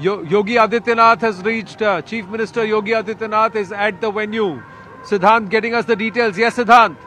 Yogi Adityanath has reached. Chief Minister Yogi Adityanath is at the venue. Siddhant getting us the details. Yes, Siddhant.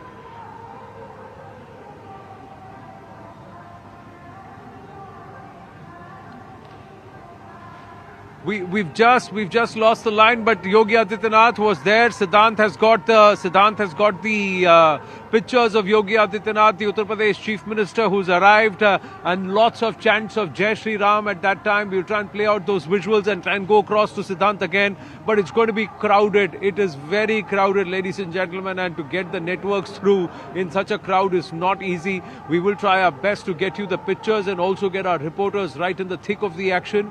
We've just lost the line, but Yogi Adityanath was there. Siddhant has got the pictures of Yogi Adityanath, the Uttar Pradesh Chief Minister, who's arrived, and lots of chants of Jai Shri Ram at that time. We'll try and play out those visuals and try and go across to Siddhant again, but it's going to be crowded. It is very crowded, ladies and gentlemen, and to get the networks through in such a crowd is not easy. We will try our best to get you the pictures and also get our reporters right in the thick of the action.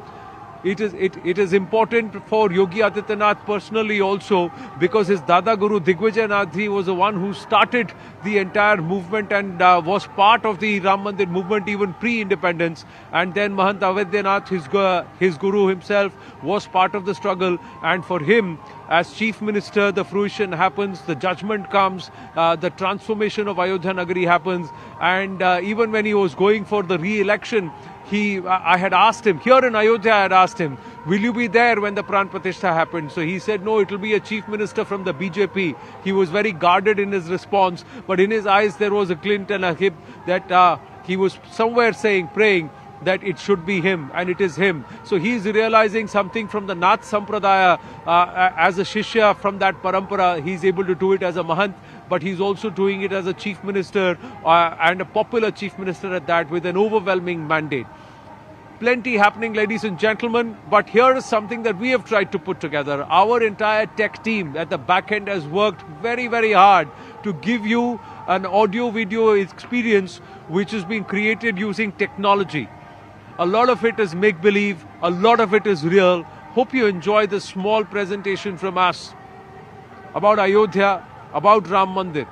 It is important for Yogi Adityanath personally also, because his Dada Guru Digvijay Nath was the one who started the entire movement and was part of the Ram Mandir movement even pre-independence. And then Mahant Ayodhya, his guru himself, was part of the struggle. And for him, as Chief Minister, the fruition happens, the judgment comes, the transformation of Ayodhya Nagri happens. And even when he was going for the re-election, I had asked him, here in Ayodhya I had asked him, will you be there when the Pran Pratishtha happened? So he said, no, it will be a Chief Minister from the BJP. He was very guarded in his response, but in his eyes there was a glint and a hip that he was somewhere saying, praying, that it should be him, and it is him. So he is realizing something from the Nath Sampradaya as a Shishya from that parampara. He's able to do it as a Mahant, but he's also doing it as a Chief Minister and a popular Chief Minister at that, with an overwhelming mandate. Plenty happening, ladies and gentlemen, but here is something that we have tried to put together. Our entire tech team at the back end has worked very, very hard to give you an audio-video experience which is being created using technology. A lot of it is make-believe, a lot of it is real. Hope you enjoy this small presentation from us about Ayodhya, about Ram Mandir.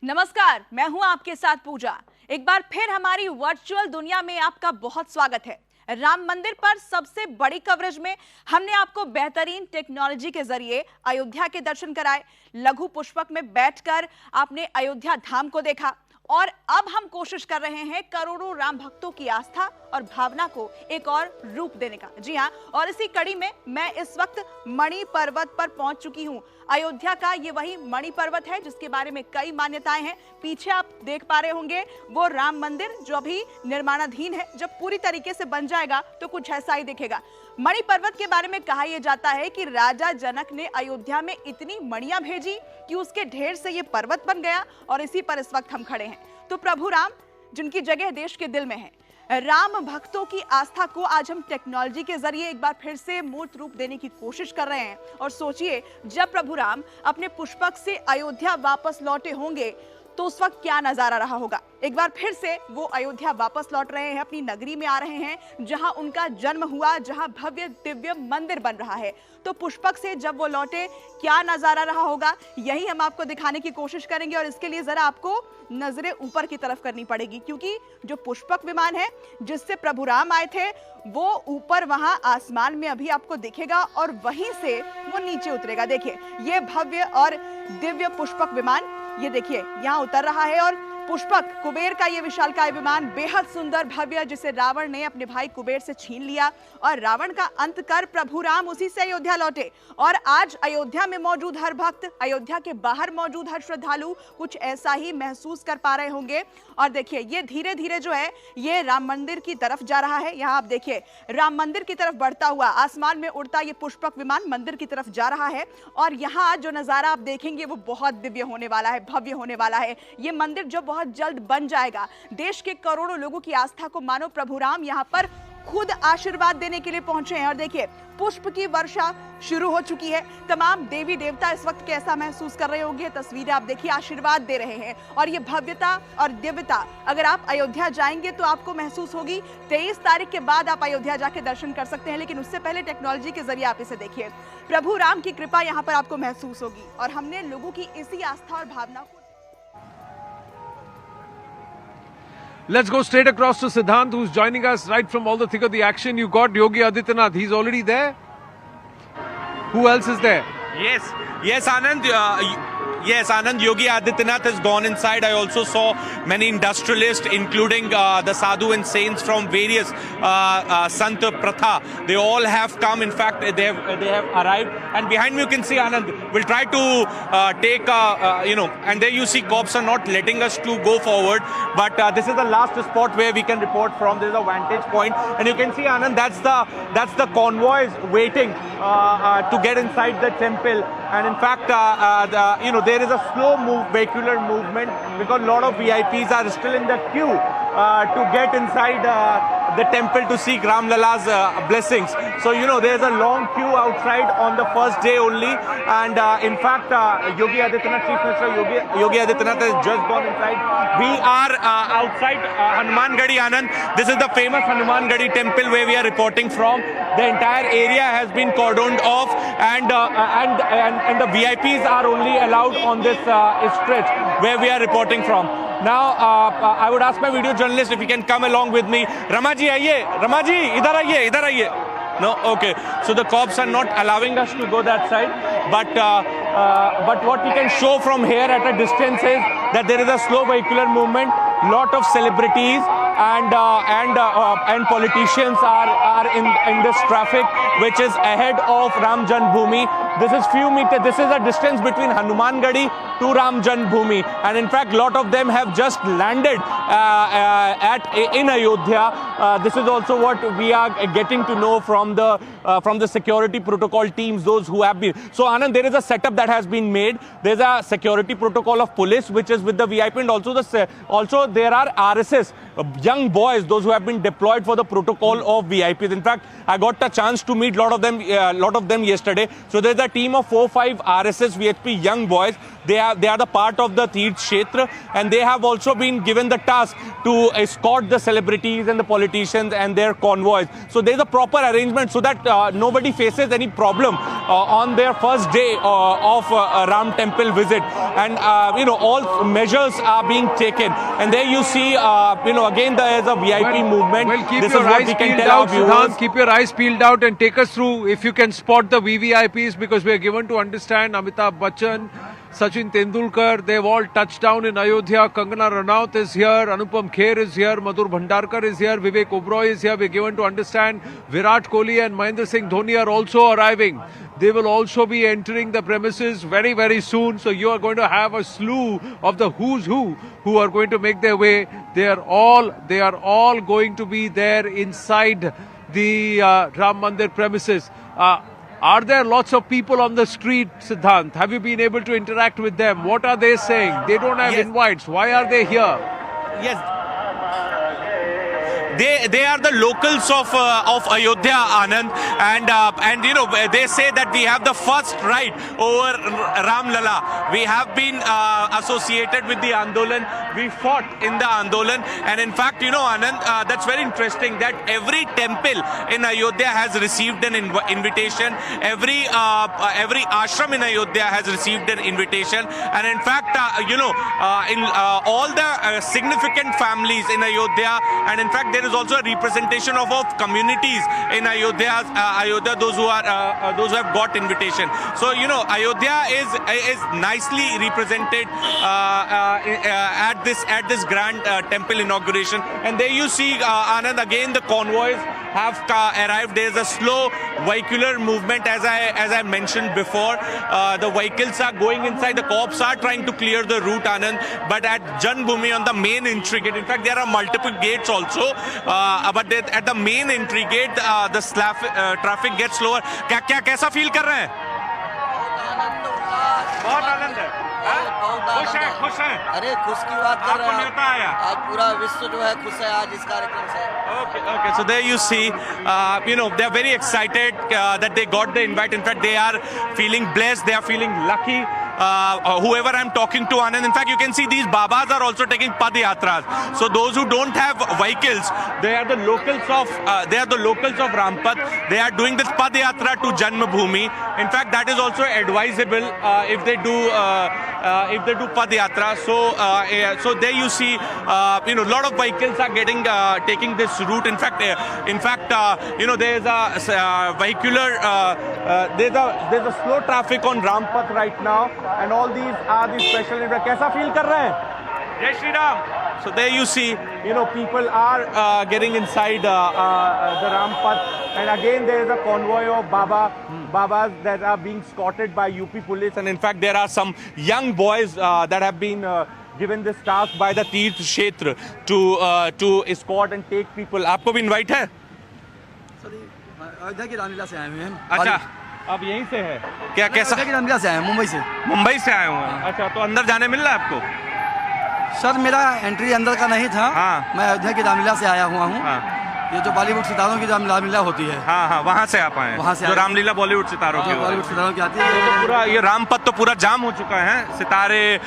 नमस्कार, मैं हूं आपके साथ पूजा। एक बार फिर हमारी virtual दुनिया में आपका बहुत स्वागत है। राम मंदिर पर सबसे बड़ी कवरेज में हमने आपको बेहतरीन टेक्नोलॉजी के जरिए अयोध्या के दर्शन कराए। लघु पुष्पक में बैठकर आपने अयोध्या धाम को देखा, और अब हम कोशिश कर रहे हैं करोड़ों राम भक्तों की आस्था और भावना को एक और रूप देने का। जी हां, और इसी कड़ी में मैं इस वक्त मणि पर्वत पर पहुंच चुकी हूं। अयोध्या का ये वही मणि पर्वत है जिसके बारे में कई मान्यताएं हैं। पीछे आप देख पा रहे होंगे वो राम मंदिर जो अभी निर्माणाधीन है। जब पूरी तरीके से बन जाएगा तो कुछ ऐसा ही दिखेगा। मणि पर्वत के बारे में कहा यह जाता है कि राजा जनक ने अयोध्या में इतनी मणियां भेजी कि उसके ढेर से ये पर्वत बन गया, और इसी पर इस वक्त हम खड़े हैं। तो प्रभु राम, जिनकी जगह देश के दिल में है, राम भक्तों की आस्था को आज हम टेक्नोलॉजी के जरिए एक बार फिर से मूर्त रूप देने की कोशिश कर रहे हैं। और सोचिए, जब प्रभु राम अपने पुष्पक से अयोध्या वापस लौटे होंगे तो उस वक्त क्या नजारा रहा होगा। एक बार फिर से वो अयोध्या वापस लौट रहे हैं, अपनी नगरी में आ रहे हैं जहां उनका जन्म हुआ, जहां भव्य दिव्य मंदिर बन रहा है। तो पुष्पक से जब वो लौटे क्या नजारा रहा होगा, यही हम आपको दिखाने की कोशिश करेंगे। और इसके लिए जरा आपको नजरें ऊपर की तरफ करनी पड़ेगी, क्योंकि जो पुष्पक विमान है जिससे प्रभु राम आए थे वो ऊपर वहां आसमान में अभी आपको दिखेगा, और वहीं से वो नीचे उतरेगा। देखिए, ये भव्य और दिव्य पुष्पक विमान, ये देखिए यहाँ उतर रहा है। और पुष्पक कुबेर का ये विशालकाय विमान बेहद सुंदर भव्य, जिसे रावण ने अपने भाई कुबेर से छीन लिया, और रावण का अंत कर प्रभु राम उसी से अयोध्या लौटे। और आज अयोध्या में मौजूद हर भक्त, अयोध्या के बाहर मौजूद हर श्रद्धालु कुछ ऐसा ही महसूस कर पा रहे होंगे। और देखिए, ये धीरे धीरे जो है ये राम मंदिर की तरफ जा रहा है। यहाँ आप देखिए, राम मंदिर की तरफ बढ़ता हुआ आसमान में उड़ता ये पुष्पक विमान मंदिर की तरफ जा रहा है। और यहाँ जो नजारा आप देखेंगे वो बहुत दिव्य होने वाला है, भव्य होने वाला है। ये मंदिर जो बहुत जल्द बन जाएगा, देश के करोड़ों लोगों की आस्था को मानो प्रभु राम यहाँ पर खुद आशीर्वाद देने के लिए पहुंचे हैं। और देखिए, पुष्प की वर्षा शुरू हो चुकी है। तमाम देवी देवता इस वक्त कैसा महसूस कर रहे होंगे, तस्वीरें आप देखिए, आशीर्वाद दे रहे हैं। और ये भव्यता और दिव्यता अगर आप अयोध्या जाएंगे तो आपको महसूस होगी। 23 तारीख के बाद आप अयोध्या जाके दर्शन कर सकते हैं, लेकिन उससे पहले टेक्नोलॉजी के जरिए आप इसे देखिए। प्रभु राम की कृपा यहाँ पर आपको महसूस होगी, और हमने लोगों की इसी आस्था और भावना को। Let's go straight across to Siddhant, who's joining us right from all the thick of the action. You got Yogi Adityanath. He's already there. Who else is there? Yes, Anand. Yes, Anand, Yogi Adityanath has gone inside. I also saw many industrialists, including the sadhu and saints from various Sant Pratha. They all have come. In fact, they have arrived. And behind me, you can see Anand. We'll try to take, and there you see cops are not letting us to go forward. But this is the last spot where we can report from. There is a vantage point, and you can see Anand. That's the convoys waiting to get inside the temple. And in fact, there is a slow vehicular movement because a lot of VIPs are still in the queue to get inside the temple to seek Ram Lalla's blessings. So, there's a long queue outside on the first day only. And in fact, Yogi Adityanath, Chief Minister Yogi Adityanath has just gone inside. We are outside Hanuman Gadi, Anand. This is the famous Hanuman Gadi temple where we are reporting from. The entire area has been cordoned off, and the VIPs are only allowed on this stretch where we are reporting from. Now, I would ask my video journalist if he can come along with me. Ramaji, aiye. Ramaji, idhar aiye. No, okay. So the cops are not allowing us to go that side. But what we can show from here at a distance is that there is a slow vehicular movement. Lot of celebrities and politicians are in this traffic, which is ahead of Ram Janmabhoomi. This is few meters. This is a distance between Hanuman Gadi to Ram Janmabhoomi, and in fact, lot of them have just landed in Ayodhya. This is also what we are getting to know from the security protocol teams, those who have been. So, Anand, there is a setup that has been made. There's a security protocol of police, which is with the VIP, and also there are RSS young boys, those who have been deployed for the protocol of VIPs. In fact, I got a chance to meet lot of them yesterday. So there's a team of 4-5 RSS VHP young boys. They are the part of the Tirth Kshetra, and they have also been given the task to escort the celebrities and the politicians and their convoys. So there's a proper arrangement so that nobody faces any problem on their first day of Ram temple visit. And all measures are being taken. And there you see, again there is a VIP movement. Well, keep this your is what eyes we can peeled tell out, our viewers. Siddhant, keep your eyes peeled out and take us through, if you can spot the VVIPs, because we are given to understand Amitabh Bachchan, Sachin Tendulkar, they've all touched down in Ayodhya. Kangana Ranaut is here, Anupam Kher is here, Madhur Bhandarkar is here, Vivek Oberoi is here. We're given to understand Virat Kohli and Mahendra Singh Dhoni are also arriving. They will also be entering the premises very, very soon. So you are going to have a slew of the who's who are going to make their way. They are all going to be there inside the Ram Mandir premises. Are there lots of people on the street, Siddhant? Have you been able to interact with them? What are they saying? They don't have invites. Why are they here? Yes. They are the locals of Ayodhya, Anand, and they say that we have the first right over Ram Lalla. We have been associated with the Andolan. We fought in the Andolan, and in fact, Anand, that's very interesting that every temple in Ayodhya has received an invitation. Every ashram in Ayodhya has received an invitation, and in fact, in all the significant families in Ayodhya, and in fact, there is also a representation of communities in Ayodhya. Those who have got invitation. So Ayodhya is nicely represented at this grand temple inauguration. And there you see, Anand, again the convoys have arrived. There is a slow vehicular movement, as I mentioned before. The vehicles are going inside. The cops are trying to clear the route, Anand. But at Janmabhoomi, on the main entry gate, in fact, there are multiple gates also. But at the main entry gate, the traffic gets slower. कैसा feel कर रहे हैं? बहुत आनंद है। खुश हैं। अरे खुश की बात कर रहे हैं। नेता आया। आज पूरा विश्व जो है खुश है आज इस कार्यक्रम से। Okay. So there you see, they are very excited that they got the invite. In fact, they are feeling blessed. They are feeling lucky. Whoever I'm talking to, Anand, in fact, you can see these Babas are also taking Pad Yatras. So those who don't have vehicles, they are the locals of Rampad. They are doing this Pad Yatra to Janmabhoomi. In fact, that is also advisable if they do if they do Pad Yatra. So there you see, a lot of vehicles are getting taking this route. In fact, there is a vehicular, there's a slow traffic on Rampath right now, and all these are the special. कैसा feel कर रहे हैं? Jai Shri Ram. So there you see, people are getting inside the Rampath, and again there is a convoy of Babas that are being escorted by UP police, and in fact there are some young boys that have been given this task by the Tirth Kshetra to escort and take people. आपको भी invite है? अयोध्या की रामलीला से आए हुए हैं। अच्छा, अब यहीं से है क्या? कैसा? अयोध्या की रामलीला से आए हैं, मुंबई से आए हुए हैं। अच्छा, तो अंदर जाने मिल रहा है आपको? सर मेरा एंट्री अंदर का नहीं था। हाँ। मैं अयोध्या की रामलीला से आया हुआ हूँ। हाँ। ये जो बॉलीवुड सितारों की रामलीला होती है, हाँ, वहाँ से आप आए? वहाँ से जो रामलीला बॉलीवुड सितारों की बॉलीवुड सितारों की आती है। तो पूरा ये रामपथ तो पूरा जाम हो चुका है। सितारे,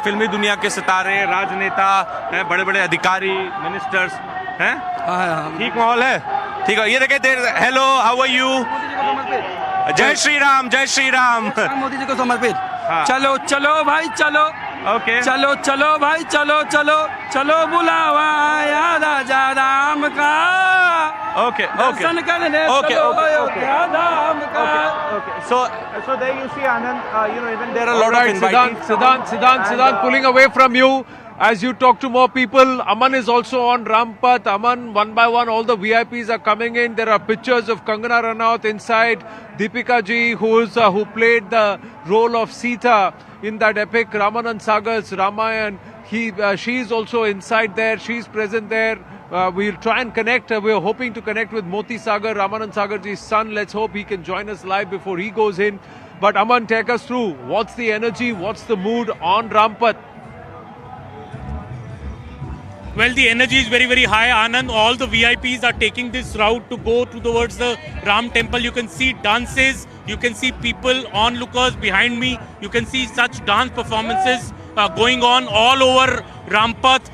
फिल्मी दुनिया के सितारे, राजनेता, बड़े बड़े अधिकारी, मिनिस्टर्स हैं। हाँ, ठीक माहौल है? ठीक है। ये देखे, हेलो, हाउ आर यू? जय श्री राम, जय श्री राम। मोदी जी को समर्पित। हाँ। चलो चलो भाई चलो, ओके, चलो चलो भाई चलो, चलो चलो बुलावा आया राजा राम का। ओके, दर्शन करने ओके, चलो ओके, अयोध्या धाम का। okay. So there you see, Anand, even there are a lot of invitees. Siddhant, pulling away from you. As you talk to more people, Aman is also on Rampath. Aman, one by one, all the VIPs are coming in. There are pictures of Kangana Ranaut inside. Deepika ji, who played the role of Sita in that epic Ramanand Sagar's Ramayan. She is also inside there. She's present there. We'll try and connect. We're hoping to connect with Moti Sagar, Ramanand Sagarji's son. Let's hope he can join us live before he goes in. But Aman, take us through. What's the energy? What's the mood on Rampath? Well, the energy is very, very high, Anand. All the VIPs are taking this route to go towards the Ram temple. You can see dances, you can see people, onlookers behind me. You can see such dance performances going on all over Rampath.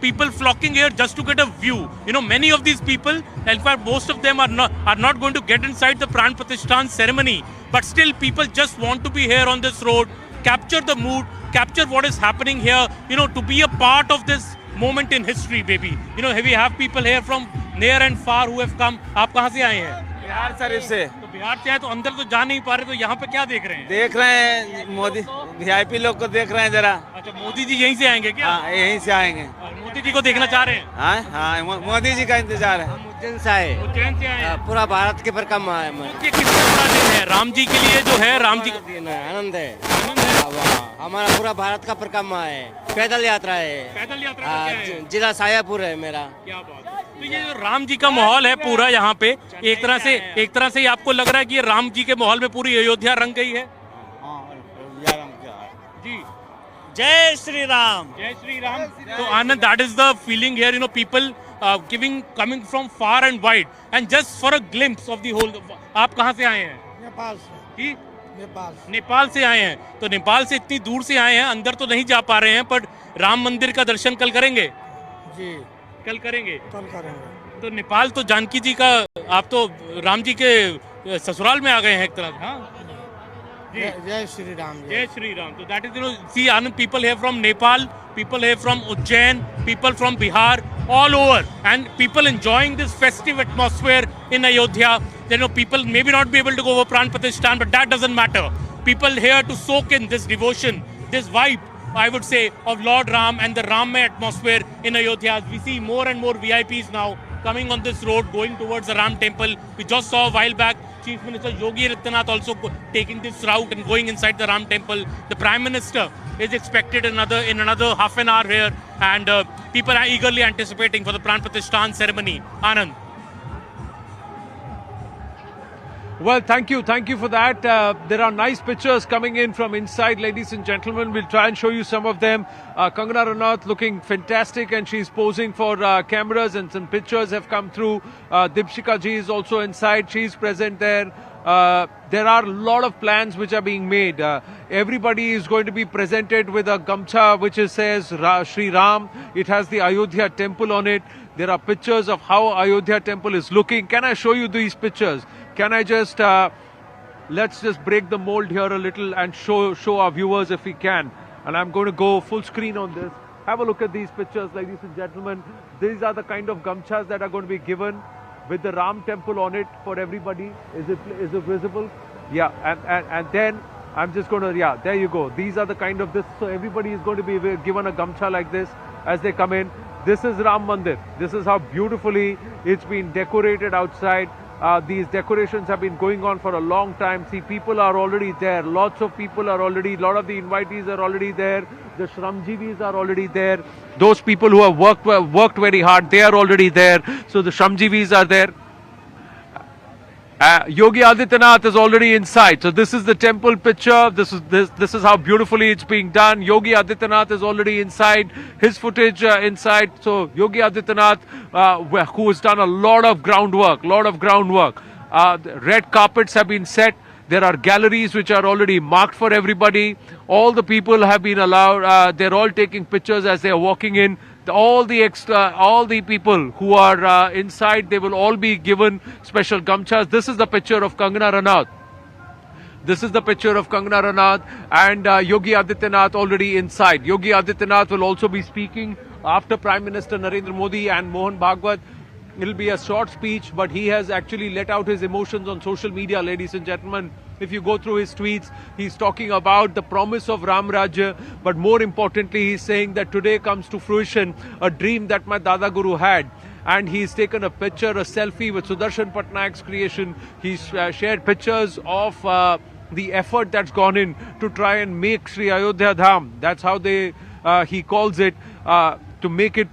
People flocking here just to get a view. Many of these people, in fact, most of them are not going to get inside the Pran Pratishtha ceremony. But still, people just want to be here on this road, capture the mood, capture what is happening here, to be a part of this moment in history, baby. We have people here from near and far who have come. आप कहाँ से आए हैं? बिहार शरीफ से। तो बिहार से आए तो अंदर तो जा नहीं पा रहे, तो यहाँ पे क्या देख रहे हैं? देख रहे हैं मोदी वीआईपी लोग को देख रहे हैं जरा। अच्छा, मोदी जी यहीं से आएंगे क्या? हाँ, यहीं से आएंगे। और मोदी जी को देखना चाह रहे हैं? हाँ, मोदी जी का इंतजार है। हम उज्जैन से आए। उज्जैन से आए हैं? पूरा भारत के परिक्रमा आए। ये कितना बड़ा दिन है राम जी के लिए, जो है राम जी का दिन है, आनंद है। आनंद है। हमारा पूरा भारत का परिक्रमा है, पैदल यात्रा है। पैदल यात्रा करके आए हैं? जिला सायापुर है मेरा। क्या बात है। तो ये जो राम जी का माहौल है पूरा यहाँ पे, एक तरह से आपको लग रहा है कि ये राम जी के माहौल में पूरी अयोध्या रंग गई है? जी, जय श्री राम। जय श्री राम। तो आनंद, that is the feeling here. People coming from far and wide, and just for a glimpse of the whole. आप कहाँ से आए हैं? नेपाल से। नेपाल से आए हैं। तो नेपाल से इतनी दूर से आए हैं, अंदर तो नहीं जा पा रहे हैं, पर राम मंदिर का दर्शन कल करेंगे? जी, कल करेंगे। करेंगे। तो नेपाल तो जानकी जी का, आप तो राम जी के ससुराल में आ गए हैं एक तरह से। हाँ, जय श्री राम। जय श्री राम। तो that is, see Anand, people here from Nepal, people here from Ujjain, people from Bihar, all over, and people enjoying this festive atmosphere in Ayodhya. People maybe not be able to go over Pran Pratishtha, but that doesn't matter. People here to soak in this devotion, this vibe, I would say, of Lord Ram and the Rammay atmosphere in Ayodhya. We see more and more VIPs now coming on this road, going towards the Ram temple. We just saw a while back Chief Minister Yogi Adityanath also taking this route and going inside the Ram temple. The Prime Minister is expected in another half an hour here, and people are eagerly anticipating for the Pran Pratishtha ceremony. Anand. Well, thank you for that. There are nice pictures coming in from inside, ladies and gentlemen. We'll try and show you some of them. Kangana Ranaut looking fantastic, and she's posing for cameras, and some pictures have come through. Deepika ji is also inside. She's present there. There are a lot of plans which are being made. Everybody is going to be presented with a gamcha which says Shri Ram. It has the Ayodhya temple on it. There are pictures of how Ayodhya temple is looking. Can I show you these pictures? Can I just, let's just break the mold here a little and show our viewers if we can. and I'm going to go full screen on this. Have a look at these pictures, ladies and gentlemen. These are the kind of gamchas that are going to be given with the Ram temple on it for everybody. Is it visible? Yeah, and then I'm just going to, yeah, there you go. These are the kind of this. So everybody is going to be given a gamcha like this as they come in. This is Ram Mandir. This is how beautifully it's been decorated outside. These decorations have been going on for a long time. See, people are already there. Lots of people are already, lot of the invitees are already there. The Shramjivis are already there. Those people who have worked very hard, they are already there. So the Shramjivis are there. Yogi Adityanath is already inside. So this is the temple picture. This is how beautifully it's being done. Yogi Adityanath is already inside. His footage inside. So Yogi Adityanath, who has done a lot of groundwork. The red carpets have been set. There are galleries which are already marked for everybody. All the people have been allowed. They're all taking pictures as they are walking in. All the people who are inside, they will all be given special gamchas. This is the picture of Kangana Ranaut. And Yogi Adityanath already inside. Yogi Adityanath will also be speaking after Prime Minister Narendra Modi and Mohan Bhagwat. It'll be a short speech, but he has actually let out his emotions on social media, ladies and gentlemen. If you go through his tweets, he's talking about the promise of Ram Rajya, but more importantly, he's saying that today comes to fruition a dream that my Dada Guru had. And he's taken a picture, a selfie with Sudarshan Patnaik's creation. He's shared pictures of the effort that's gone in to try and make Sri Ayodhya Dham, that's how he calls it, to make it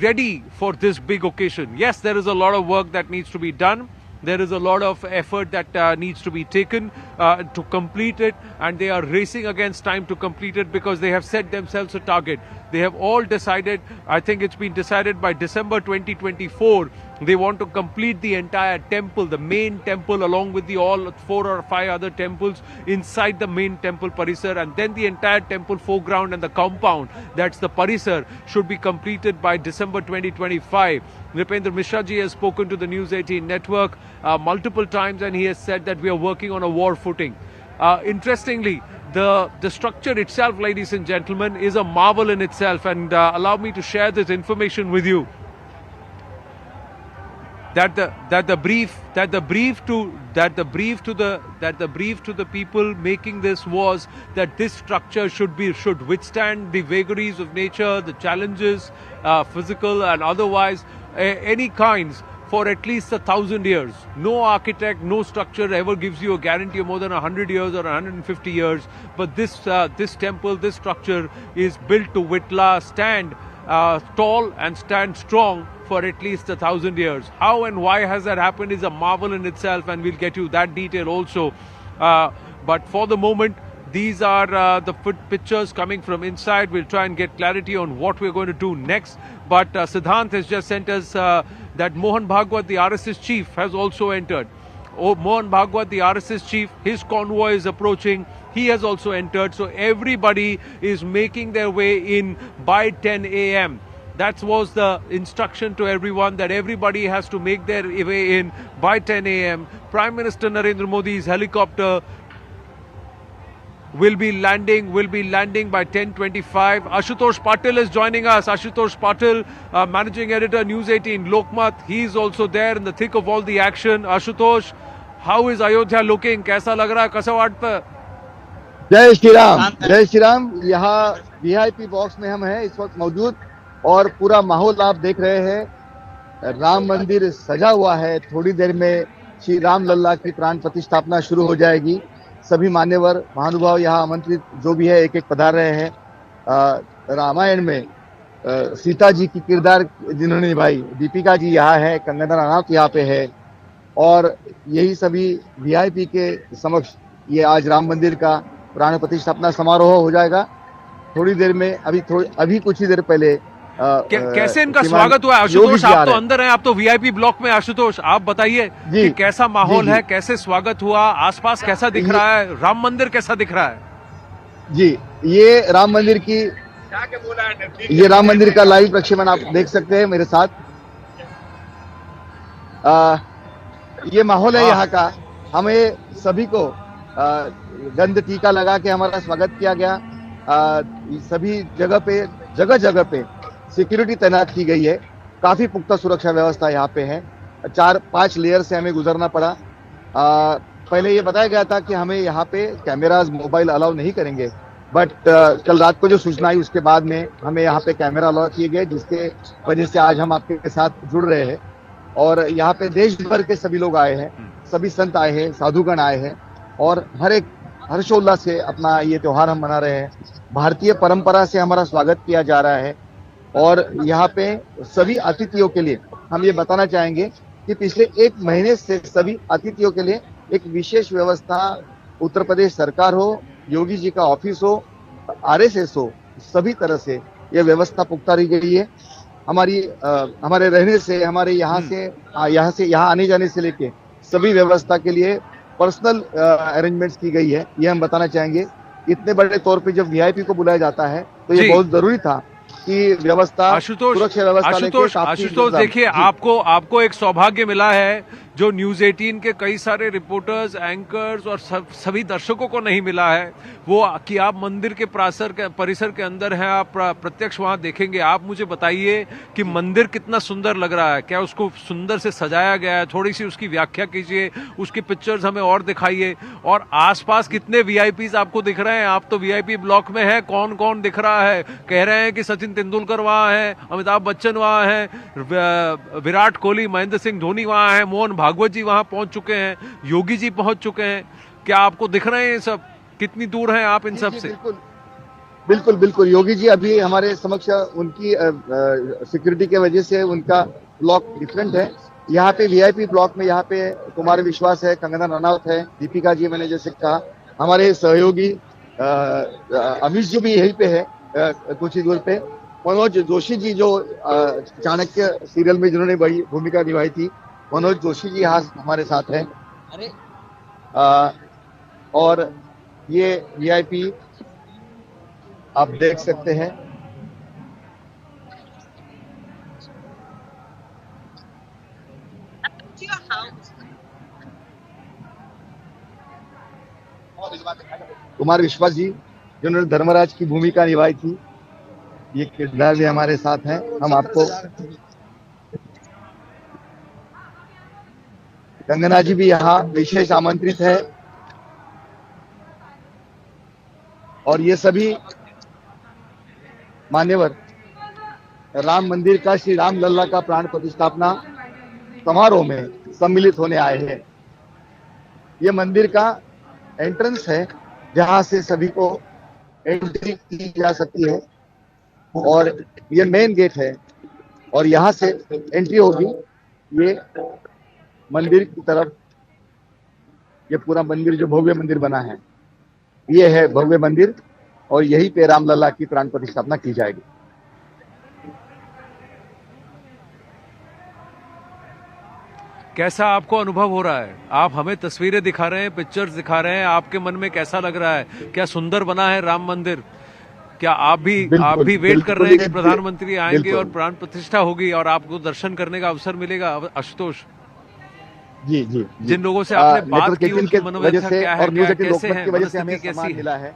ready for this big occasion. Yes, there is a lot of work that needs to be done. There is a lot of effort that needs to be taken to complete it, and they are racing against time to complete it because they have set themselves a target. They have all decided, I think it's been decided by December 2024, they want to complete the entire temple, the main temple, along with the all 4 or 5 other temples inside the main temple Parisar, and then the entire temple foreground and the compound, that's the Parisar, should be completed by December 2025. Nripendra Mishra ji has spoken to the News 18 network multiple times, and he has said that we are working on a war footing. Interestingly, the structure itself, ladies and gentlemen, is a marvel in itself, and allow me to share this information with you. That the brief to the people making this was that this structure should withstand the vagaries of nature, the challenges, physical and otherwise, any kinds, for at least 1,000 years. No architect, no structure ever gives you a guarantee of more than 100 years or 150 years. But this temple, this structure is built to stand tall and stand strong for at least 1,000 years. How and why has that happened is a marvel in itself, and we'll get you that detail also. But for the moment, these are the pictures coming from inside. We'll try and get clarity on what we're going to do next. But Siddhant has just sent us that Mohan Bhagwat, the RSS chief, has also entered. Mohan Bhagwat, the RSS chief, his convoy is approaching. He has also entered. So everybody is making their way in by 10 a.m. That was the instruction to everyone, that everybody has to make their way in by 10 a.m. Prime Minister Narendra Modi's helicopter will be landing by 10:25. Ashutosh Patil is joining us. Ashutosh Patil, managing editor, News 18 Lokmat. He is also there in the thick of all the action. Ashutosh, how is Ayodhya looking? कैसा लग रहा है? कैसा वाटता? जय श्री राम, जय श्री राम। यहाँ VIP box में हम हैं इस वक्त मौजूद, और पूरा माहौल आप देख रहे हैं। राम मंदिर सजा हुआ है। थोड़ी देर में श्री राम लल्ला की प्राण प्रतिष्ठापना शुरू हो जाएगी। सभी मान्यवर महानुभाव यहाँ आमंत्रित जो भी है एक एक पधार रहे हैं। रामायण में सीता जी की किरदार जिन्होंने निभाई, दीपिका जी यहाँ है, कंगना रनौत यहाँ पे है, और यही सभी वीआईपी के समक्ष ये आज राम मंदिर का प्राण प्रतिष्ठापना समारोह हो जाएगा। थोड़ी देर में अभी कुछ ही देर पहले कैसे इनका स्वागत हुआ? आशुतोष, आप तो अंदर हैं, आप तो वीआईपी ब्लॉक में। आशुतोष, आप बताइए कि कैसा माहौल है, कैसे स्वागत हुआ, आसपास कैसा दिख रहा है, राम मंदिर कैसा दिख रहा है? जी, ये राम मंदिर का लाइव प्रक्षेपण आप देख सकते हैं मेरे साथ। ये माहौल है यहाँ का। हमें सभी को गंध टीका लगा के हमारा स्वागत किया गया। सभी जगह जगह पे सिक्योरिटी तैनात की गई है। काफी पुख्ता सुरक्षा व्यवस्था यहाँ पे है। 4-5 लेयर से हमें गुजरना पड़ा। पहले ये बताया गया था कि हमें यहाँ पे कैमराज मोबाइल अलाउ नहीं करेंगे, बट कल रात को जो सूचना आई उसके बाद में हमें यहाँ पे कैमरा अलाउ किए गए, जिसके वजह से आज हम आपके साथ जुड़ रहे हैं। और यहाँ पे देश भर के सभी लोग आए हैं, सभी संत आए हैं, साधुगण आए हैं और हर एक हर्षोल्लास से अपना ये त्योहार हम मना रहे हैं। भारतीय परंपरा से हमारा स्वागत किया जा रहा है। और यहाँ पे सभी अतिथियों के लिए हम ये बताना चाहेंगे कि पिछले 1 महीने से सभी अतिथियों के लिए एक विशेष व्यवस्था, उत्तर प्रदेश सरकार हो, योगी जी का ऑफिस हो, आरएसएस हो, सभी तरह से ये व्यवस्था पुख्ता रही गई है। हमारे रहने से, हमारे यहाँ आने जाने से लेके सभी व्यवस्था के लिए पर्सनल अरेंजमेंट्स की गई है। ये हम बताना चाहेंगे। इतने बड़े तौर पे जब वीआईपी को बुलाया जाता है तो ये बहुत जरूरी था कि व्यवस्था, सुरक्षा व्यवस्था। आशुतोष देखिए, आपको एक सौभाग्य मिला है जो न्यूज 18 के कई सारे रिपोर्टर्स, एंकर्स और सभी दर्शकों को नहीं मिला है, वो कि आप मंदिर के परिसर के अंदर हैं, आप प्रत्यक्ष वहां देखेंगे। आप मुझे बताइए कि मंदिर कितना सुंदर लग रहा है, क्या उसको सुंदर से सजाया गया है? थोड़ी सी उसकी व्याख्या कीजिए, उसकी पिक्चर्स हमें और दिखाइए। और आसपास कितने वीआईपीज आपको दिख रहे हैं? आप तो वीआईपी ब्लॉक में है, कौन कौन दिख रहा है? कह रहे हैं कि सचिन तेंदुलकर वहां है, अमिताभ बच्चन वहां है, विराट कोहली, महेंद्र सिंह धोनी वहां है, मोहन भागवत जी वहां पहुंच चुके हैं, योगी जी पहुंच चुके हैं। क्या आपको दिख रहे हैं सब? कितनी दूर हैं आप इन सब से? बिल्कुल। योगी जी अभी हमारे समक्ष, उनकी सिक्योरिटी के वजह से उनका ब्लॉक डिफरेंट है। यहाँ पे वीआईपी ब्लॉक में यहाँ पे कुमार विश्वास है, कंगना रनौत है, दीपिका जी, मैंने जैसे कहा, हमारे सहयोगी अमित जी भी यहीं पे है कुछ ही दूर पे। मनोज जोशी जी जो चाणक्य सीरियल में जिन्होंने बड़ी भूमिका निभाई थी, मनोज जोशी जी यहाँ हमारे साथ हैं। और ये वीआईपी आप देख सकते हैं। कुमार विश्वास जी जिन्होंने धर्मराज की भूमिका निभाई थी, ये किरदार भी हमारे साथ हैं। हम आपको कंगना जी भी यहाँ विशेष आमंत्रित है। और ये सभी मान्यवर राम मंदिर का, श्री राम लल्ला का प्राण प्रतिष्ठापना समारोह में सम्मिलित होने आए हैं। ये मंदिर का एंट्रेंस है जहां से सभी को एंट्री की जा सकती है और ये मेन गेट है और यहाँ से एंट्री होगी ये मंदिर की तरफ। ये पूरा मंदिर जो भव्य मंदिर बना है, ये है भव्य मंदिर और यहीं पे रामलला की प्राण प्रतिष्ठापना की जाएगी। कैसा आपको अनुभव हो रहा है? आप हमें तस्वीरें दिखा रहे हैं, पिक्चर्स दिखा रहे हैं, आपके मन में कैसा लग रहा है? क्या सुंदर बना है राम मंदिर? क्या आप भी वेट कर रहे हैं कि प्रधानमंत्री आएंगे और प्राण प्रतिष्ठा होगी और आपको दर्शन करने का अवसर मिलेगा? आशुतोष जी, जिन लोगों से आपने बात की उनकी मनोव्यथा क्या है, कैसे है, वजह हमें सम्मान मिला है।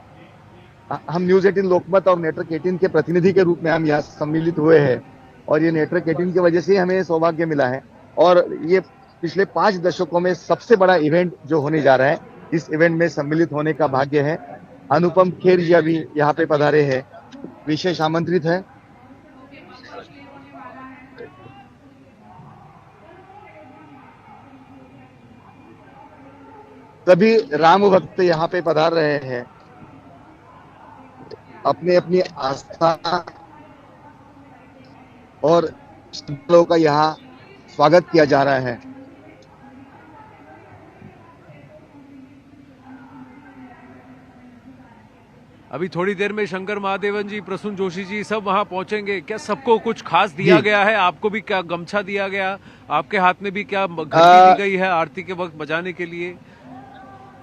हम न्यूज 18 लोकमत और नेटवर्क 18 के प्रतिनिधि के रूप में हम यहाँ सम्मिलित हुए हैं और ये नेटवर्क 18 की वजह से हमें सौभाग्य मिला है। और ये पिछले 5 दशकों में सबसे बड़ा इवेंट जो होने जा रहा है, इस इवेंट में सम्मिलित होने का भाग्य है। अनुपम खेर जी अभी यहाँ पे पधारे हैं, विशेष आमंत्रित है। सभी राम भक्त यहाँ पे पधार रहे हैं, अपनी अपनी आस्था और श्रद्धालुओं का यहाँ स्वागत किया जा रहा है। अभी थोड़ी देर में शंकर महादेवन जी, प्रसून जोशी जी सब वहां पहुंचेंगे। क्या सबको कुछ खास दिया गया है? आपको भी क्या गमछा दिया गया? आपके हाथ में भी क्या घंटी दी गई है आरती के वक्त बजाने के लिए?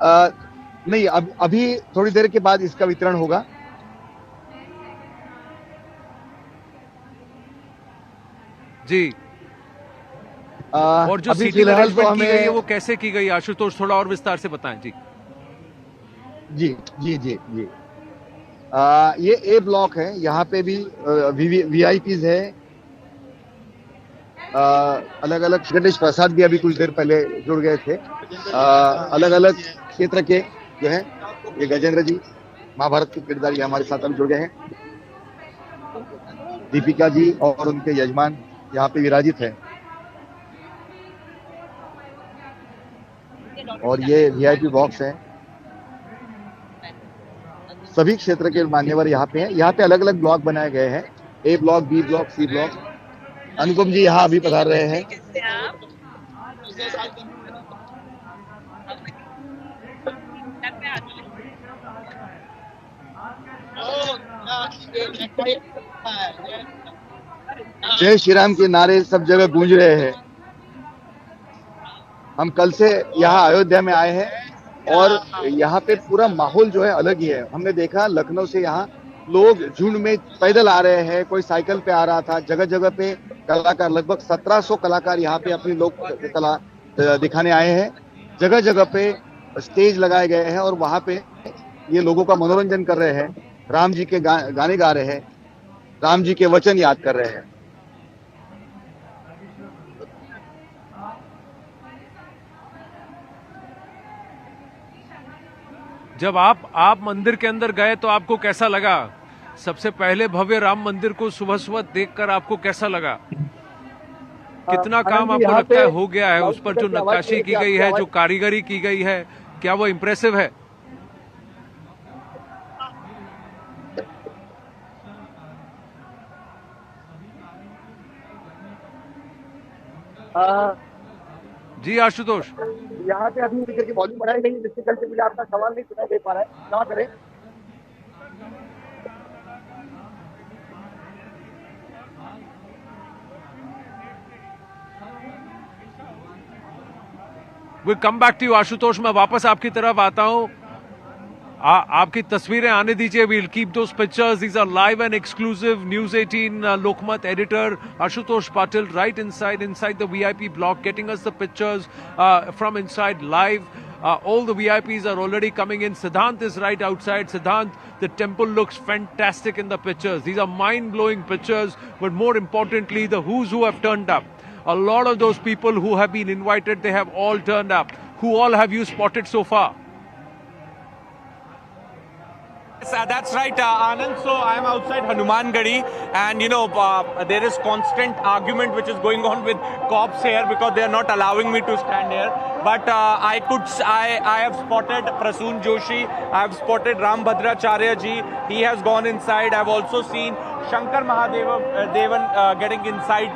नहीं, अभी थोड़ी देर के बाद इसका वितरण होगा। जी। और जो सीटिंग अरेंजमेंट की गई है वो कैसे की गई? आशुतोष थोड़ा और विस्तार से बताएं। जी। ये ए ब्लॉक है, यहाँ पे भी वीआईपीज है। अलग अलग गणेश प्रसाद भी अभी कुछ देर पहले जुड़ गए थे। अलग अलग क्षेत्र के जो है ये गजेंद्र जी महाभारत के किरदार ये हमारे साथ अभी जुड़ गए हैं। दीपिका जी और उनके यजमान यहाँ पे विराजित है। और ये वीआईपी बॉक्स है। सभी क्षेत्र के मान्यवर यहाँ पे हैं। यहाँ पे अलग अलग ब्लॉक बनाए गए हैं, A block, B block, C block. Anupam ji यहाँ अभी पधार रहे हैं। जय श्री राम के नारे सब जगह गूंज रहे हैं। हम कल से यहाँ अयोध्या में आए हैं और यहाँ पे पूरा माहौल जो है अलग ही है। हमने देखा लखनऊ से यहाँ लोग झुंड में पैदल आ रहे हैं, कोई साइकिल पे आ रहा था। जगह जगह पे कलाकार, लगभग 1700 कलाकार यहाँ पे अपनी लोक कला दिखाने आए हैं। जगह जगह पे स्टेज लगाए गए हैं और वहां पे ये लोगों का मनोरंजन कर रहे हैं। राम जी के गाने गा रहे हैं, राम जी के वचन याद कर रहे हैं। जब आप मंदिर के अंदर गए तो आपको कैसा लगा? सबसे पहले भव्य राम मंदिर को सुबह सुबह देखकर आपको कैसा लगा? कितना काम आपको लगता है हो गया है? उस पर जो नक्काशी की गई है, जो कारीगरी की गई है, क्या वो इम्प्रेसिव है? जी आशुतोष, यहाँ पे अभी स्पीकर की वॉल्यूम बढ़ाई गई, जिसके चलते मुझे आपका सवाल नहीं सुनाई दे पा रहा है। क्या करें? Will come back to you Ashutosh. मैं वापस आपकी तरफ आता हूं। आपकी तस्वीरें आने दीजिए। We'll keep those pictures. These are live and exclusive. News 18 Lokmat editor Ashutosh Patil right inside the VIP block, getting us the pictures from inside live. All the VIPs are already coming in. Siddhant is right outside. Siddhant, the temple looks fantastic in the pictures. These are mind-blowing pictures, but more importantly, the who's who have turned up. A lot of those people who have been invited, they have all turned up. Who all have you spotted so far? That's right, Anand. So I am outside Hanuman Gadi, and there is constant argument which is going on with cops here because they are not allowing me to stand here. But I have spotted Prasoon Joshi. I have spotted Ram Bhadracharya ji. He has gone inside. I've also seen Shankar Mahadevan getting inside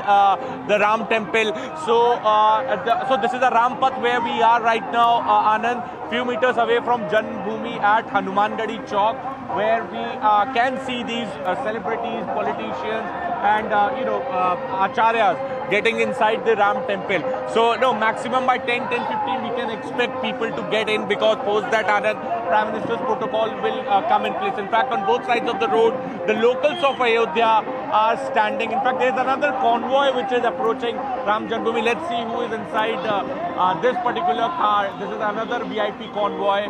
the Ram temple. So this is the Ram Path where we are right now, Anand. Few meters away from Janmbhoomi at Hanuman Gadi Chowk, where we can see these celebrities, politicians, and acharyas getting inside the Ram temple. So maximum by 10:15 we can expect people to get in, because post that Anand, Prime Minister's protocol will come in place. In fact, on both sides of the road, the locals of Ayodhya are standing. In fact, there is another convoy which is approaching Ram Janmbhoomi. Let's see who is inside this particular car. This is another VIP convoy,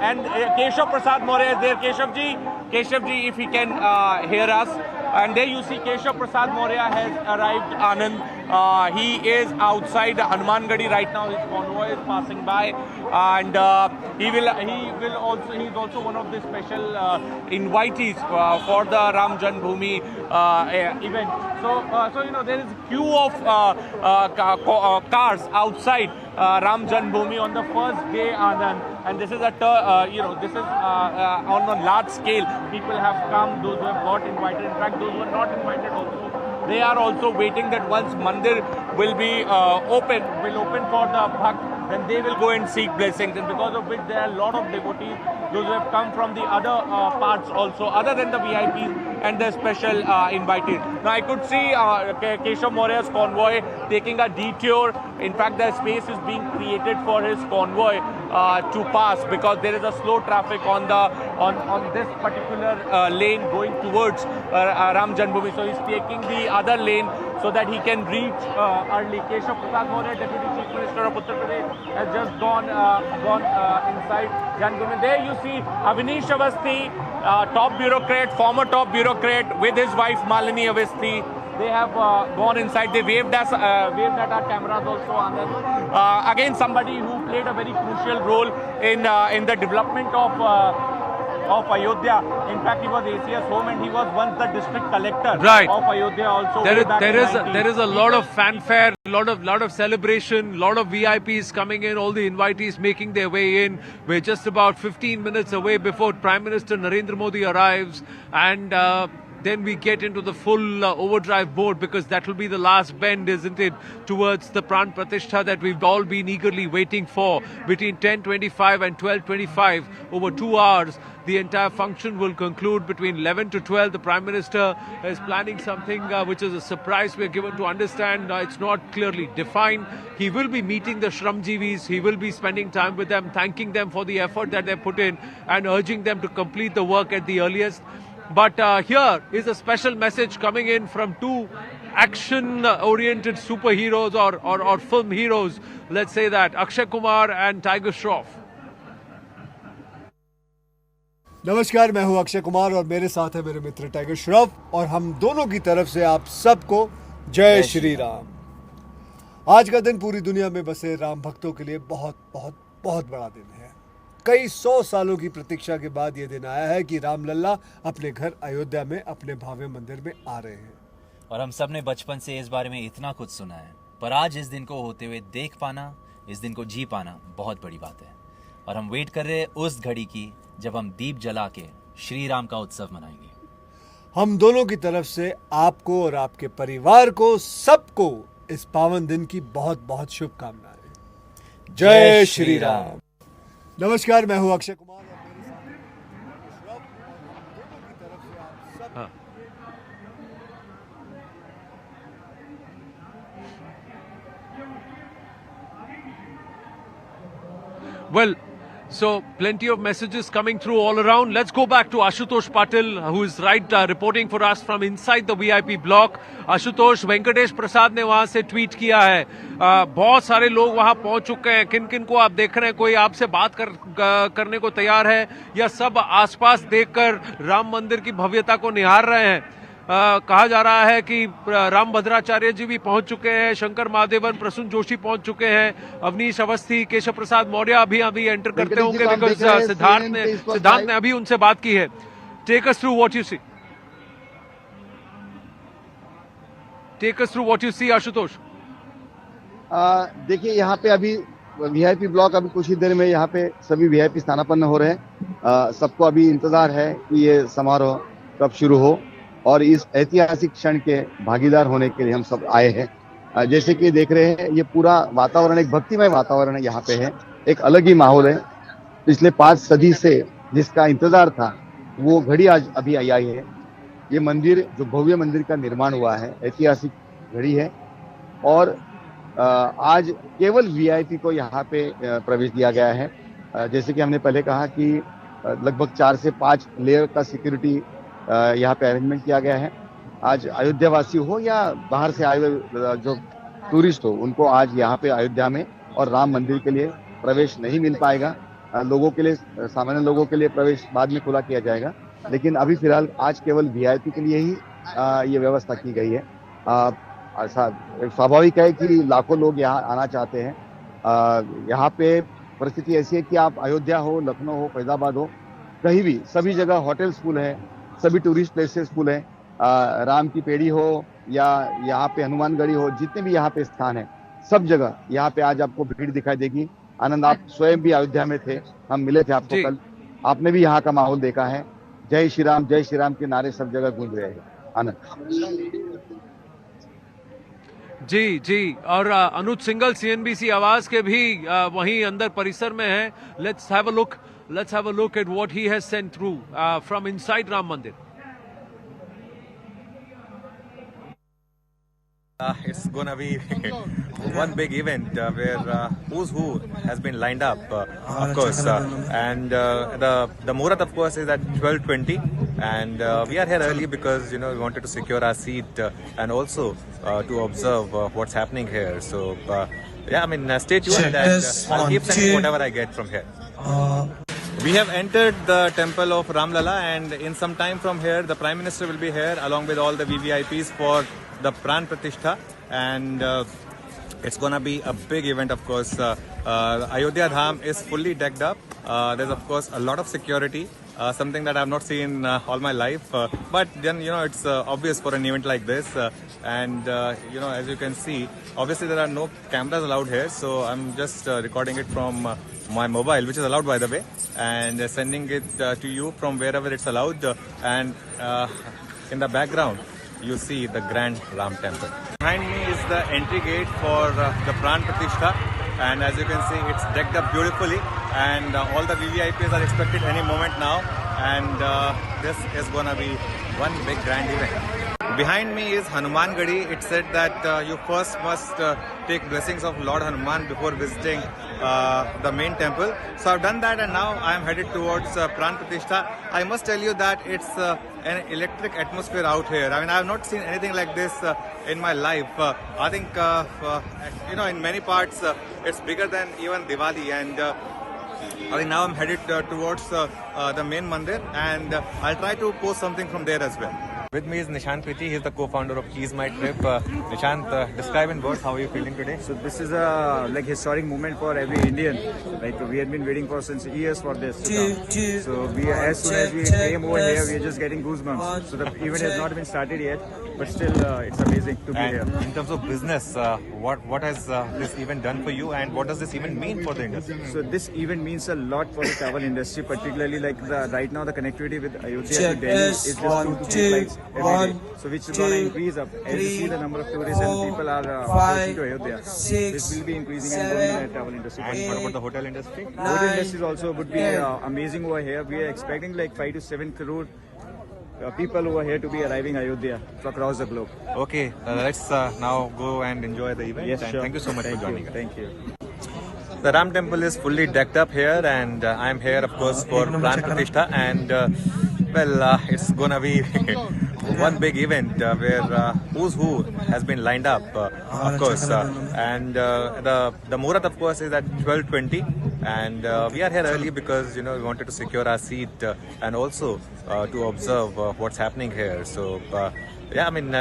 and Keshav Prasad Maurya is there. Keshav ji, if he can hear us. And there you see Keshav Prasad Maurya has arrived, Anand. He is outside Hanuman Gadi right now. His convoy is passing by, and he is also one of the special invitees for the Ram Janmbhoomi event. So there is a queue of cars outside Ram Janmbhoomi on the first day, Anand. And this is on a large scale. People have come, those who have got invited. In fact, those who are not invited also, they are also waiting that once Mandir will be open for the Bhakt, then they will go and seek blessings. And because of which there are a lot of devotees, those who have come from the other parts also, other than the VIPs and the special invitees. Now I could see Keshav Maurya's convoy taking a detour. In fact, the space is being created for his convoy to pass, because there is a slow traffic on this particular lane going towards Ram Janmbhoomi. So he's taking the other lane so that he can reach early. Keshav Prasad Maurya, Deputy Chief Minister of Uttar Pradesh, has just gone inside Janmbhoomi. There you see Avinish Awasthi, top bureaucrat, former top bureaucrat with his wife Malini Avesthi. They have gone inside. They waved at our cameras also. Anand. Again, somebody who played a very crucial role in the development of Ayodhya. In fact, he was ACS home and he was once the district collector of Ayodhya also. There is a lot of fanfare, lot of celebration, lot of VIPs coming in, all the invitees making their way in. We're just about 15 minutes away before Prime Minister Narendra Modi arrives, and then we get into the full overdrive mode, because that will be the last bend, isn't it, towards the Pran Pratishtha that we've all been eagerly waiting for. Between 10:25 and 12:25, over 2 hours, the entire function will conclude. Between 11 to 12, the Prime Minister is planning something which is a surprise. We're given to understand it's not clearly defined. He will be meeting the Shramjeevis. He will be spending time with them, thanking them for the effort that they put in and urging them to complete the work at the earliest. But here is a special message coming in from two action-oriented superheroes or film heroes, let's say that, Akshay Kumar and Tiger Shroff. नमस्कार, मैं हूं अक्षय कुमार और मेरे साथ है मेरे मित्र tiger Shroff, और हम दोनों की तरफ से आप सबको जय श्री राम। आज का दिन पूरी दुनिया में बसे राम भक्तों के लिए बहुत बहुत बहुत बड़ा दिन है। कई 100 सालों की प्रतीक्षा के बाद ये दिन आया है कि राम लल्ला अपने घर अयोध्या में अपने भव्य मंदिर में आ रहे हैं। और हम सब ने बचपन से इस बारे में इतना कुछ सुना है, पर आज इस दिन को होते हुए देख पाना, इस दिन को जी पाना बहुत बड़ी बात है। और हम वेट कर रहे हैं उस घड़ी की जब हम दीप जला के श्री राम का उत्सव मनाएंगे। हम दोनों की तरफ से आपको और आपके परिवार को, सबको इस पावन दिन की बहुत बहुत शुभकामनाएं। जय श्री राम। नमस्कार, मैं हूं अक्षय कुमार और मेरे साथ श्रॉफ, और हम दोनों की तरफ से आप सब Well, so plenty of messages coming through all around. Let's go back to Ashutosh Patil, who is reporting for us from inside the VIP block. Ashutosh, Venkatesh प्रसाद ने वहां से ट्वीट किया है, बहुत सारे लोग वहां पहुंच चुके हैं। किन किन को आप देख रहे हैं? कोई आपसे बात करने को तैयार है, या सब आसपास देखकर राम मंदिर की भव्यता को निहार रहे हैं? कहा जा रहा है कि राम भद्राचार्य जी भी पहुंच चुके हैं, शंकर महादेवन, प्रसून जोशी पहुंच चुके हैं, अवनीश अवस्थी, केशव प्रसाद मौर्य अभी एंटर करते होंगे, बिकॉज सिद्धांत ने अभी उनसे बात की है। Take us through what you see, take us through what you see Ashutosh. देखिए, यहाँ पे अभी वीआईपी ब्लॉक अभी कुछ ही देर में यहाँ पे सभी वीआईपी स्थानापन्न हो रहे हैं। सबको अभी इंतजार है कि ये समारोह कब शुरू हो, और इस ऐतिहासिक क्षण के भागीदार होने के लिए हम सब आए हैं। जैसे कि देख रहे हैं, ये पूरा वातावरण एक भक्तिमय वातावरण है, यहाँ पे है एक अलग ही माहौल है। पिछले 5 सदी से जिसका इंतजार था वो घड़ी आज अभी आई है। ये मंदिर, जो भव्य मंदिर का निर्माण हुआ है, ऐतिहासिक घड़ी है, और आज केवल वीआईपी को यहाँ पे प्रवेश दिया गया है। जैसे कि हमने पहले कहा कि लगभग 4 से 5 लेयर का सिक्योरिटी यहाँ पे अरेंजमेंट किया गया है। आज अयोध्या वासी हो या बाहर से आए हुए जो टूरिस्ट हो, उनको आज यहाँ पे अयोध्या में और राम मंदिर के लिए प्रवेश नहीं मिल पाएगा। लोगों के लिए, सामान्य लोगों के लिए प्रवेश बाद में खुला किया जाएगा, लेकिन अभी फिलहाल आज केवल वीआईपी के लिए ही ये व्यवस्था की गई है। स्वाभाविक है कि लाखों लोग यहाँ आना चाहते हैं। यहाँ पे परिस्थिति ऐसी है कि आप अयोध्या हो, लखनऊ हो, फैजाबाद हो, कहीं भी सभी जगह होटल्स फुल है, सभी टूरिस्ट प्लेसेस फुल है। राम की पेड़ी हो या यहाँ पे हनुमानगढ़ी हो, जितने भी यहाँ पे स्थान है, सब जगह यहाँ पे आज आपको भीड़ दिखाई देगी। आनंद, आप स्वयं भी अयोध्या में थे, हम मिले थे आपको कल, आपने भी यहाँ का माहौल देखा है। जय श्री राम के नारे सब जगह गूंज रहे हैं। आनंद जी, और अनुज सिंगल CNBC आवाज के भी वहीं अंदर परिसर में है। Let's have a look at what he has sent through from inside Ram मंदिर। It's gonna be one big event where who's who has been lined up, of course, and the muhurat, of course, is at 12:20, and we are here early because we wanted to secure our seat and also to observe what's happening here. So yeah, I mean, stay tuned, and I'll keep sending whatever I get from here. We have entered the temple of Lalla, and in some time from here, the Prime Minister will be here along with all the VVIPs for the Pran Pratishtha, and it's gonna be a big event, of course. Ayodhya Dham is fully decked up. There's, of course, a lot of security, something that I've not seen all my life. But then, it's obvious for an event like this. And, as you can see, obviously there are no cameras allowed here. So I'm just recording it from my mobile, which is allowed, by the way, and sending it to you from wherever it's allowed. And in the background, you see the Grand Ram Temple. Behind me is the entry gate for the Pran Pratishtha, and as you can see, it's decked up beautifully, and all the VVIPs are expected any moment now, and this is gonna be one big grand event. Behind me is Hanuman Gadi. It's said that you first must take blessings of Lord Hanuman before visiting the main temple. So I've done that, and now I am headed towards Pran Pratishtha. I must tell you that it's an electric atmosphere out here. I mean, I have not seen anything like this in my life. I think, in many parts, it's bigger than even Diwali, and I think now I'm headed towards the main mandir, and I'll try to post something from there as well. With me is Nishant Priti. He's the co-founder of Ease My Trip. Nishant, describe in words how are you feeling today? So this is a historic moment for every Indian. Like we had been waiting for since years for this. So as soon as we came over here, we are just getting goosebumps. So the event has not been started yet, but still it's amazing to be here. In terms of business, what has this event done for you, and what does this event mean for the industry? So this event means a lot for the travel industry, particularly like right now the connectivity with Ayodhya to Delhi is just 2 to 3 flights every day. So which is going to increase up as you see the number of tourists and people are approaching to Ayodhya. This will be increasing and growing the travel industry. And what about the hotel industry? Hotel industry also would be amazing over here. We are expecting like 5 to 7 crore people over here to be arriving Ayodhya across the globe. Okay, let's now go and enjoy the event. Yes, and sure. Thank you so much for joining us. Thank you. The Ram Temple is fully decked up here, and I'm here, of course, for Pran Pratishtha, and it's gonna be one big event where who's who has been lined up, of course, and the Muhurat, of course, is at 12:20, and we are here early because we wanted to secure our seat and also to observe what's happening here. So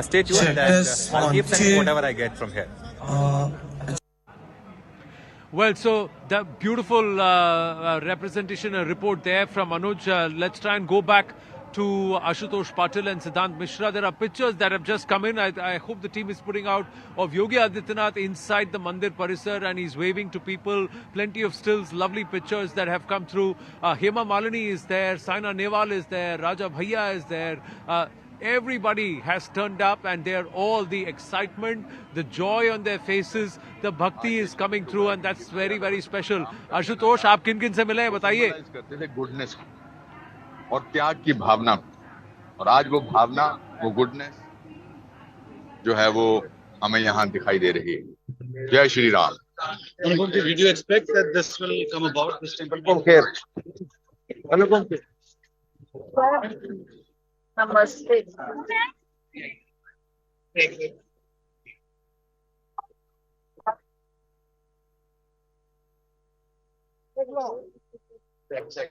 stay tuned, and I'll keep sending whatever I get from here. Well, so the beautiful representation and report there from Anuj. Let's try and go back to Ashutosh Patil and Siddhant Mishra. There are pictures that have just come in. I hope the team is putting out of Yogi Adityanath inside the Mandir Parisar, and he's waving to people. Plenty of stills, lovely pictures that have come through. Hema Malini is there, Saina Nehwal is there, Raja Bhaiya is there. Everybody has turned up, and they're all the excitement, the joy on their faces, the bhakti is coming through, and that's very, very special. Ashutosh, आप किन-किन से मिले हैं बताइए? करते थे goodness और त्याग की भावना, और आज वो भावना, वो गुडनेस जो है वो हमें यहाँ दिखाई दे रही है. जय Shri Ram. Anupam, did you expect that this will come about, this temple? Anupam Kher. Anupam Kher. Namaste. Thank you. Check.